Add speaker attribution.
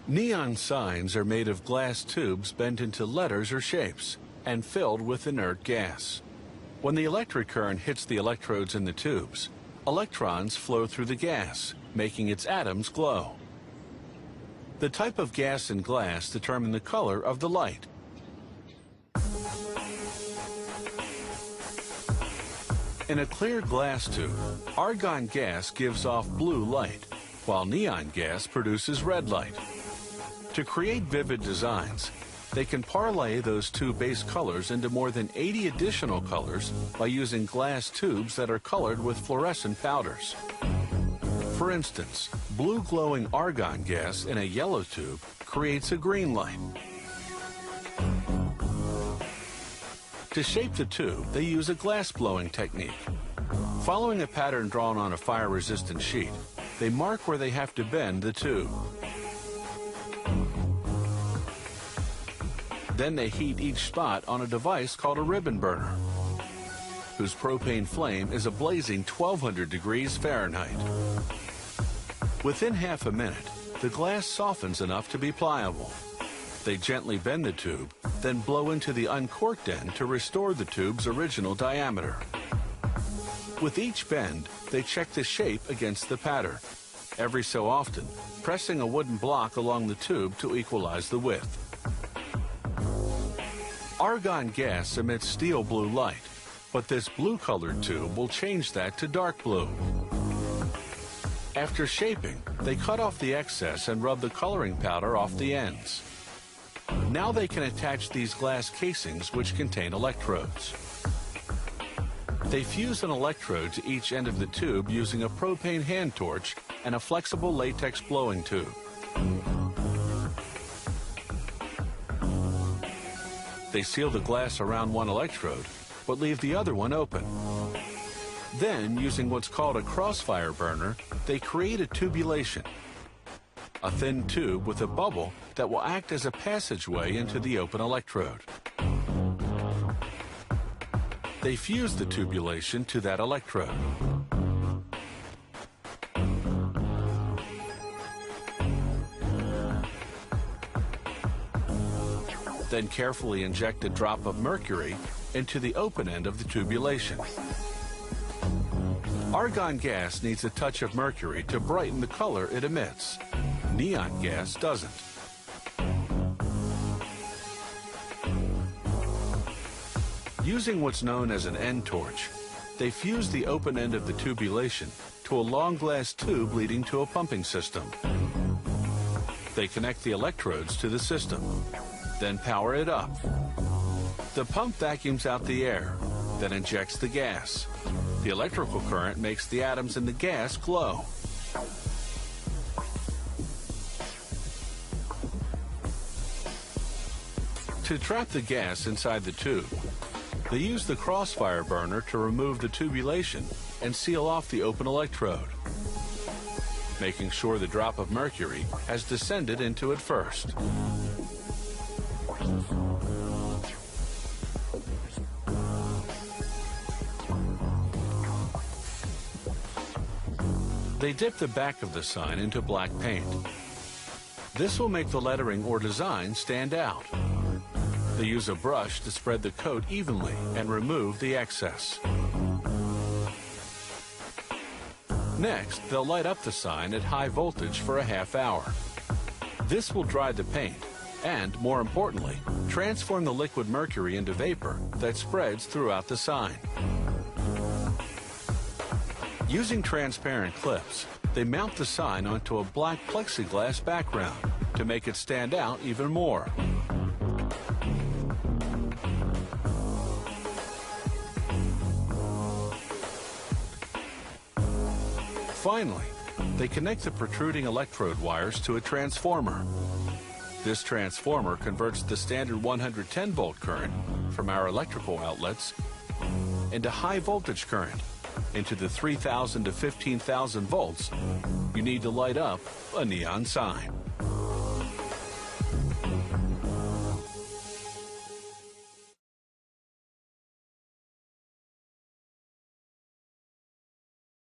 Speaker 1: Neon signs are made of glass tubes bent into letters or shapes and filled with inert gas. When the electric current hits the electrodes in the tubes, electrons flow through the gas, making its atoms glow. The type of gas in glass determines the color of the light. In a clear glass tube, argon gas gives off blue light, while neon gas produces red light. To create vivid designs, they can parlay those two base colors into more than 80 additional colors by using glass tubes that are colored with fluorescent powders. For instance, blue glowing argon gas in a yellow tube creates a green light. To shape the tube, they use a glass blowing technique. Following a pattern drawn on a fire-resistant sheet, they mark where they have to bend the tube. Then they heat each spot on a device called a ribbon burner, whose propane flame is a blazing 1200 degrees Fahrenheit. Within half a minute, the glass softens enough to be pliable. They gently bend the tube, then blow into the uncorked end to restore the tube's original diameter. With each bend, they check the shape against the pattern, every so often pressing a wooden block along the tube to equalize the width. Argon gas emits steel blue light, but this blue-colored tube will change that to dark blue. After shaping, they cut off the excess and rub the coloring powder off the ends. Now they can attach these glass casings which contain electrodes. They fuse an electrode to each end of the tube using a propane hand torch and a flexible latex blowing tube. They seal the glass around one electrode, but leave the other one open. Then, using what's called a crossfire burner, they create a tubulation, a thin tube with a bubble that will act as a passageway into the open electrode. They fuse the tubulation to that electrode. Then carefully inject a drop of mercury into the open end of the tubulation. Argon gas needs a touch of mercury to brighten the color it emits. Neon gas doesn't. Using what's known as an end torch, they fuse the open end of the tubulation to a long glass tube leading to a pumping system. They connect the electrodes to the system, then power it up. The pump vacuums out the air, then injects the gas. The electrical current makes the atoms in the gas glow. To trap the gas inside the tube, they use the crossfire burner to remove the tubulation and seal off the open electrode, making sure the drop of mercury has descended into it first. They dip the back of the sign into black paint. This will make the lettering or design stand out. They use a brush to spread the coat evenly and remove the excess. Next, they'll light up the sign at high voltage for a half hour. This will dry the paint and, more importantly, transform the liquid mercury into vapor that spreads throughout the sign. Using transparent clips, they mount the sign onto a black plexiglass background to make it stand out even more. Finally, they connect the protruding electrode wires to a transformer. This transformer converts the standard 110-volt current from our electrical outlets into high voltage current, into the 3,000 to 15,000 volts you need to light up a neon sign.